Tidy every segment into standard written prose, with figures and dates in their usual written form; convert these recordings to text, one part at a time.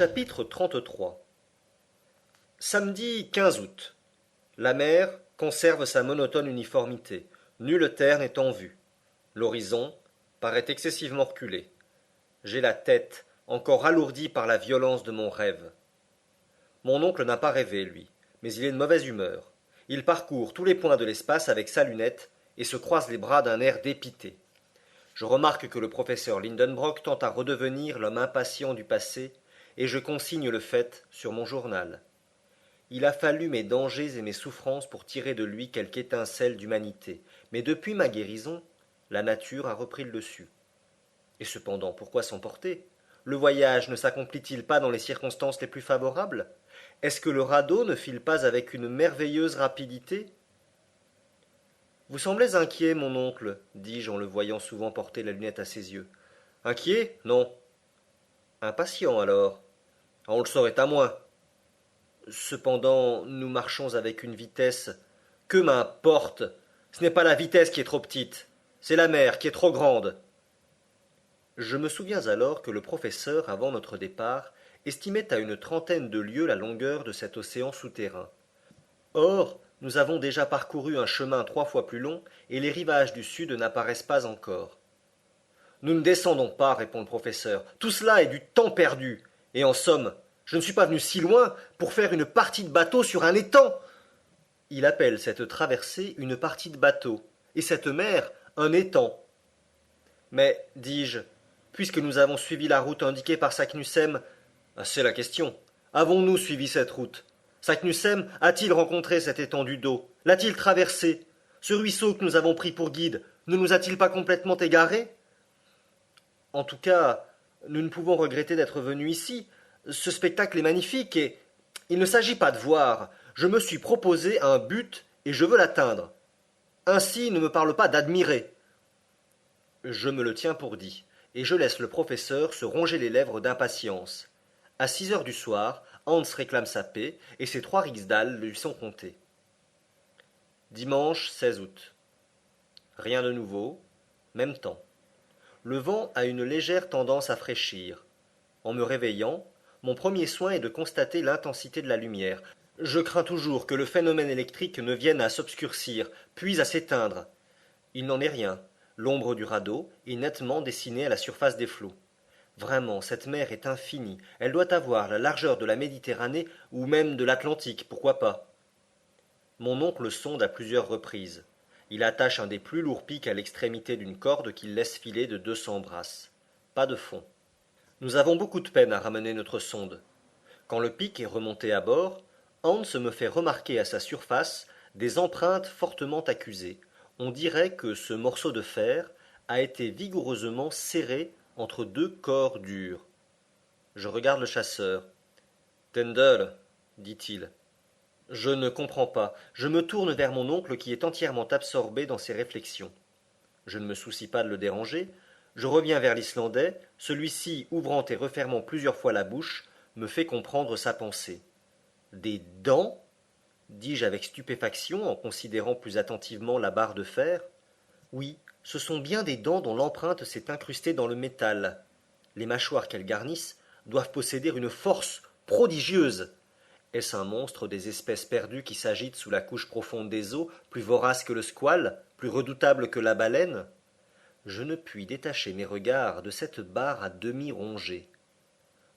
Chapitre 33. Samedi 15 août. La mer conserve sa monotone uniformité. Nulle terre n'est en vue. L'horizon paraît excessivement reculé. J'ai la tête encore alourdie par la violence de mon rêve. Mon oncle n'a pas rêvé, lui, mais il est de mauvaise humeur. Il parcourt tous les points de l'espace avec sa lunette et se croise les bras d'un air dépité. Je remarque que le professeur Lindenbrock tend à redevenir l'homme impatient du passé, et je consigne le fait sur mon journal. Il a fallu mes dangers et mes souffrances pour tirer de lui quelque étincelle d'humanité, mais depuis ma guérison, la nature a repris le dessus. Et cependant, pourquoi s'emporter? Le voyage ne s'accomplit-il pas dans les circonstances les plus favorables? Est-ce que le radeau ne file pas avec une merveilleuse rapidité? Vous semblez inquiet, mon oncle, dis-je en le voyant souvent porter la lunette à ses yeux. Inquiet? Non. Impatient alors. On le saurait à moins. Cependant, nous marchons avec une vitesse. Que m'importe? Ce n'est pas la vitesse qui est trop petite, c'est la mer qui est trop grande. Je me souviens alors que le professeur, avant notre départ, estimait à une trentaine de lieues la longueur de cet océan souterrain. Or, nous avons déjà parcouru un chemin 3 fois plus long, et les rivages du sud n'apparaissent pas encore. Nous ne descendons pas, répond le professeur. Tout cela est du temps perdu. Et en somme, je ne suis pas venu si loin pour faire une partie de bateau sur un étang. Il appelle cette traversée une partie de bateau, et cette mer un étang. Mais, dis-je, puisque nous avons suivi la route indiquée par Saknussemm, c'est la question. Avons-nous suivi cette route? Saknussemm a-t-il rencontré cette étendue d'eau? L'a-t-il traversée? Ce ruisseau que nous avons pris pour guide ne nous a-t-il pas complètement égarés? En tout cas, nous ne pouvons regretter d'être venus ici. Ce spectacle est magnifique et il ne s'agit pas de voir. Je me suis proposé un but et je veux l'atteindre. Ainsi, ne me parle pas d'admirer. Je me le tiens pour dit, et je laisse le professeur se ronger les lèvres d'impatience. À 6 heures du soir, Hans réclame sa paix, et ses 3 riksdals lui sont comptés. Dimanche 16 août. Rien de nouveau, même temps. Le vent a une légère tendance à fraîchir. En me réveillant, mon premier soin est de constater l'intensité de la lumière. Je crains toujours que le phénomène électrique ne vienne à s'obscurcir, puis à s'éteindre. Il n'en est rien. L'ombre du radeau est nettement dessinée à la surface des flots. Vraiment, cette mer est infinie. Elle doit avoir la largeur de la Méditerranée ou même de l'Atlantique, pourquoi pas? Mon oncle sonde à plusieurs reprises. Il attache un des plus lourds pics à l'extrémité d'une corde qu'il laisse filer de 200 brasses. Pas de fond. Nous avons beaucoup de peine à ramener notre sonde. Quand le pic est remonté à bord, Hans me fait remarquer à sa surface des empreintes fortement accusées. On dirait que ce morceau de fer a été vigoureusement serré entre 2 corps durs. Je regarde le chasseur. Tendel, dit-il. Je ne comprends pas. Je me tourne vers mon oncle qui est entièrement absorbé dans ses réflexions. Je ne me soucie pas de le déranger. Je reviens vers l'Islandais. Celui-ci, ouvrant et refermant plusieurs fois la bouche, me fait comprendre sa pensée. Des dents? Dis-je avec stupéfaction en considérant plus attentivement la barre de fer. Oui, ce sont bien des dents dont l'empreinte s'est incrustée dans le métal. Les mâchoires qu'elles garnissent doivent posséder une force prodigieuse. Est-ce un monstre des espèces perdues qui s'agite sous la couche profonde des eaux, plus vorace que le squale, plus redoutable que la baleine? Je ne puis détacher mes regards de cette barre à demi rongée.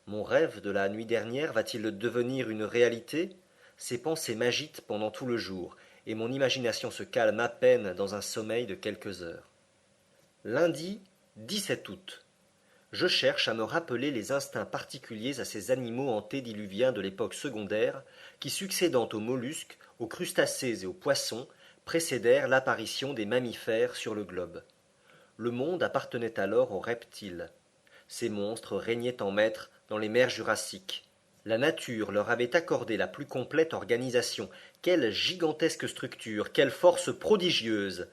Mon rêve de la nuit dernière va-t-il devenir une réalité? Ces pensées m'agitent pendant tout le jour, et mon imagination se calme à peine dans un sommeil de quelques heures. Lundi 17 août. Je cherche à me rappeler les instincts particuliers à ces animaux antédiluviens de l'époque secondaire, qui, succédant aux mollusques, aux crustacés et aux poissons, précédèrent l'apparition des mammifères sur le globe. Le monde appartenait alors aux reptiles. Ces monstres régnaient en maîtres dans les mers jurassiques. La nature leur avait accordé la plus complète organisation. Quelle gigantesque structure, quelle force prodigieuse!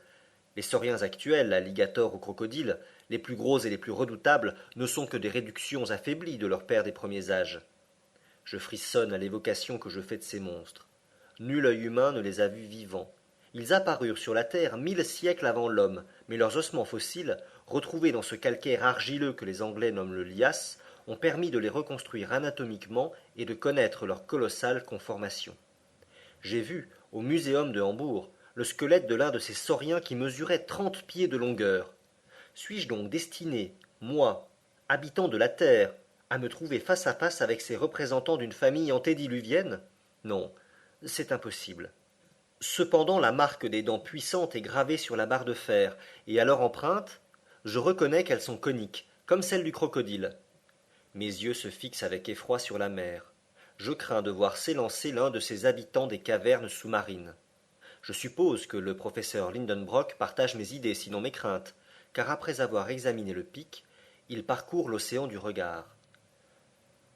Les sauriens actuels, alligators ou crocodiles, les plus gros et les plus redoutables, ne sont que des réductions affaiblies de leurs pères des premiers âges. Je frissonne à l'évocation que je fais de ces monstres. Nul œil humain ne les a vus vivants. Ils apparurent sur la terre 1000 siècles avant l'homme, mais leurs ossements fossiles, retrouvés dans ce calcaire argileux que les Anglais nomment le lias, ont permis de les reconstruire anatomiquement et de connaître leur colossale conformation. J'ai vu, au muséum de Hambourg, le squelette de l'un de ces sauriens qui mesurait 30 pieds de longueur. Suis-je donc destiné, moi, habitant de la Terre, à me trouver face à face avec ces représentants d'une famille antédiluvienne? Non, c'est impossible. Cependant la marque des dents puissantes est gravée sur la barre de fer, et à leur empreinte, je reconnais qu'elles sont coniques, comme celles du crocodile. Mes yeux se fixent avec effroi sur la mer. Je crains de voir s'élancer l'un de ces habitants des cavernes sous-marines. Je suppose que le professeur Lindenbrock partage mes idées, sinon mes craintes, car après avoir examiné le pic, il parcourt l'océan du regard.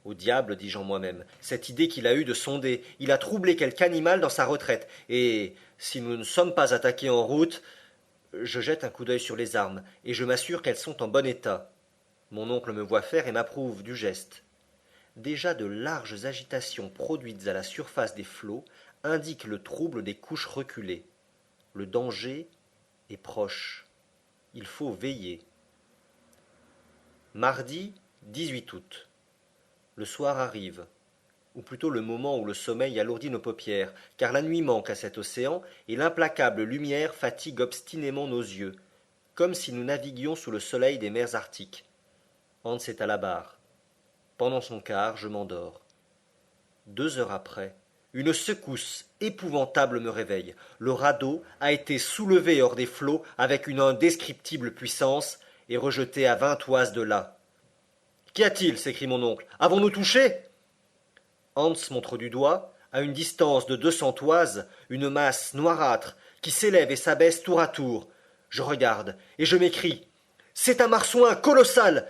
Au diable, dis-je en moi-même, cette idée qu'il a eue de sonder, il a troublé quelque animal dans sa retraite, et, si nous ne sommes pas attaqués en route, je jette un coup d'œil sur les armes, et je m'assure qu'elles sont en bon état. Mon oncle me voit faire et m'approuve du geste. Déjà de larges agitations produites à la surface des flots indiquent le trouble des couches reculées. Le danger est proche. Il faut veiller. Mardi 18 août. Le soir arrive, ou plutôt le moment où le sommeil alourdit nos paupières, car la nuit manque à cet océan et l'implacable lumière fatigue obstinément nos yeux, comme si nous naviguions sous le soleil des mers arctiques. Hans est à la barre. Pendant son quart, je m'endors. 2 heures après, une secousse épouvantable me réveille. Le radeau a été soulevé hors des flots avec une indescriptible puissance et rejeté à 20 toises de là. Qu'y a-t-il? S'écrie mon oncle. Avons-nous touché? Hans montre du doigt, à une distance de 200 toises, une masse noirâtre qui s'élève et s'abaisse tour à tour. Je regarde et je m'écrie. C'est un marsouin colossal!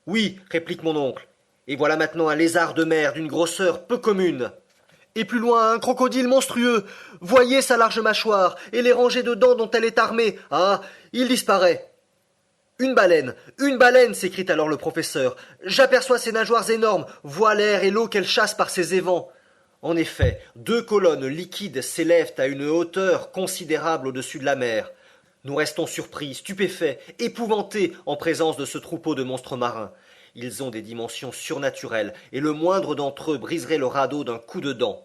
Oui, réplique mon oncle. Et voilà maintenant un lézard de mer d'une grosseur peu commune. Et plus loin, un crocodile monstrueux. Voyez sa large mâchoire et les rangées de dents dont elle est armée. Ah, il disparaît. Une baleine, s'écrie alors le professeur. J'aperçois ses nageoires énormes, vois l'air et l'eau qu'elle chasse par ses évents. En effet, 2 colonnes liquides s'élèvent à une hauteur considérable au-dessus de la mer. Nous restons surpris, stupéfaits, épouvantés en présence de ce troupeau de monstres marins. Ils ont des dimensions surnaturelles, et le moindre d'entre eux briserait le radeau d'un coup de dent.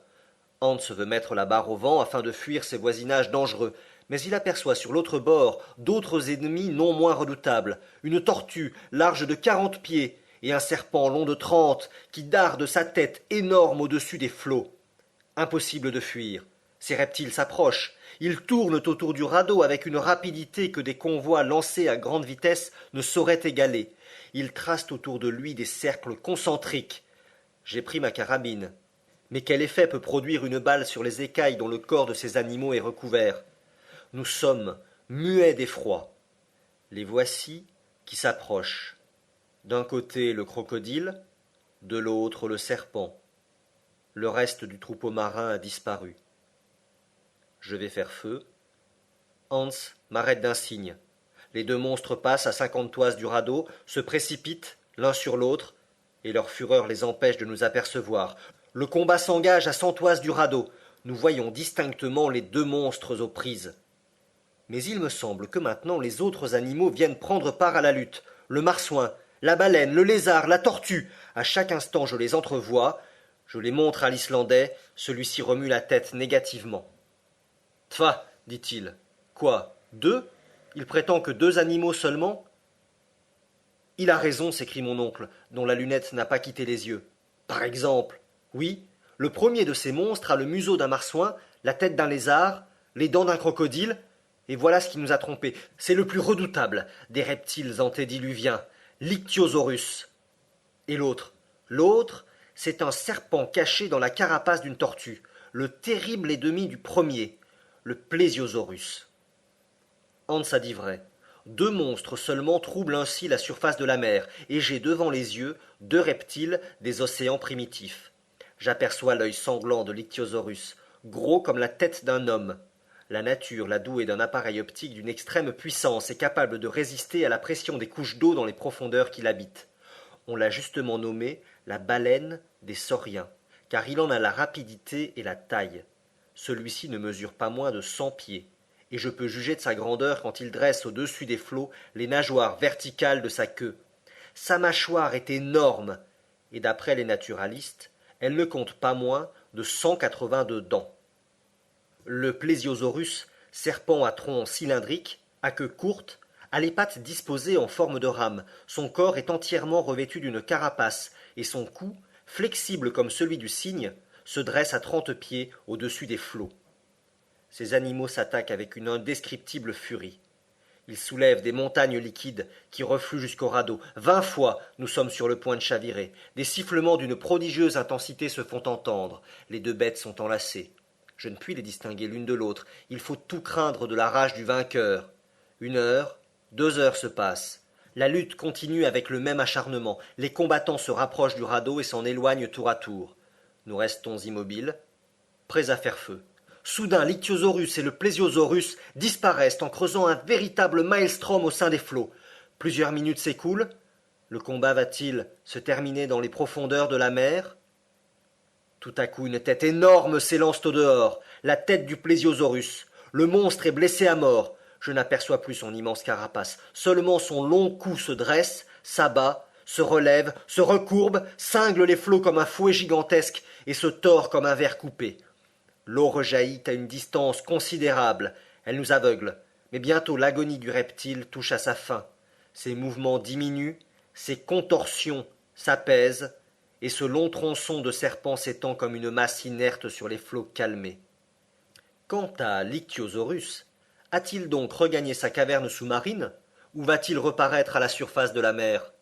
Hans veut mettre la barre au vent afin de fuir ces voisinages dangereux, mais il aperçoit sur l'autre bord d'autres ennemis non moins redoutables, une tortue large de 40 pieds et un serpent long de 30 qui darde sa tête énorme au-dessus des flots. Impossible de fuir. Ces reptiles s'approchent. Ils tournent autour du radeau avec une rapidité que des convois lancés à grande vitesse ne sauraient égaler. Ils tracent autour de lui des cercles concentriques. J'ai pris ma carabine. Mais quel effet peut produire une balle sur les écailles dont le corps de ces animaux est recouvert? Nous sommes muets d'effroi. Les voici qui s'approchent. D'un côté le crocodile, de l'autre le serpent. Le reste du troupeau marin a disparu. Je vais faire feu. Hans m'arrête d'un signe. Les 2 monstres passent à 50 toises du radeau, se précipitent l'un sur l'autre, et leur fureur les empêche de nous apercevoir. Le combat s'engage à 100 toises du radeau. Nous voyons distinctement les 2 monstres aux prises. Mais il me semble que maintenant les autres animaux viennent prendre part à la lutte. Le marsouin, la baleine, le lézard, la tortue. À chaque instant je les entrevois. Je les montre à l'Islandais. Celui-ci remue la tête négativement. Tfa, dit-il. Quoi, 2? Il prétend que 2 animaux seulement? Il a raison, s'écrie mon oncle, dont la lunette n'a pas quitté les yeux. Par exemple, oui, le premier de ces monstres a le museau d'un marsouin, la tête d'un lézard, les dents d'un crocodile, et voilà ce qui nous a trompés. C'est le plus redoutable des reptiles antédiluviens, l'Ichthyosaurus. Et l'autre, c'est un serpent caché dans la carapace d'une tortue, le terrible ennemi du premier, le Plesiosaurus. Hans a dit vrai. 2 monstres seulement troublent ainsi la surface de la mer, et j'ai devant les yeux 2 reptiles des océans primitifs. J'aperçois l'œil sanglant de l'Ichthyosaurus, gros comme la tête d'un homme. La nature l'a doué d'un appareil optique d'une extrême puissance et capable de résister à la pression des couches d'eau dans les profondeurs qu'il habite. On l'a justement nommé la baleine des sauriens, car il en a la rapidité et la taille. Celui-ci ne mesure pas moins de 100 pieds, et je peux juger de sa grandeur quand il dresse au-dessus des flots les nageoires verticales de sa queue. Sa mâchoire est énorme, et d'après les naturalistes, elle ne compte pas moins de 182 dents. Le plésiosaurus, serpent à tronc cylindrique, à queue courte, a les pattes disposées en forme de rame, son corps est entièrement revêtu d'une carapace, et son cou, flexible comme celui du cygne, se dresse à 30 pieds au-dessus des flots. Ces animaux s'attaquent avec une indescriptible furie. Ils soulèvent des montagnes liquides qui refluent jusqu'au radeau. 20 fois nous sommes sur le point de chavirer. Des sifflements d'une prodigieuse intensité se font entendre. Les deux bêtes sont enlacées. Je ne puis les distinguer l'une de l'autre. Il faut tout craindre de la rage du vainqueur. 1 heure, 2 heures se passent. La lutte continue avec le même acharnement. Les combattants se rapprochent du radeau et s'en éloignent tour à tour. Nous restons immobiles, prêts à faire feu. Soudain, l'Ichthyosaurus et le Plésiosaurus disparaissent en creusant un véritable maelstrom au sein des flots. Plusieurs minutes s'écoulent. Le combat va-t-il se terminer dans les profondeurs de la mer? Tout à coup, une tête énorme s'élance au dehors, la tête du Plésiosaurus. Le monstre est blessé à mort. Je n'aperçois plus son immense carapace. Seulement son long cou se dresse, s'abat, se relève, se recourbe, cingle les flots comme un fouet gigantesque et se tord comme un ver coupé. L'eau rejaillit à une distance considérable. Elle nous aveugle. Mais bientôt l'agonie du reptile touche à sa fin. Ses mouvements diminuent, ses contorsions s'apaisent, et ce long tronçon de serpent s'étend comme une masse inerte sur les flots calmés. Quant à l'Ichthyosaurus, a-t-il donc regagné sa caverne sous-marine, ou va-t-il reparaître à la surface de la mer?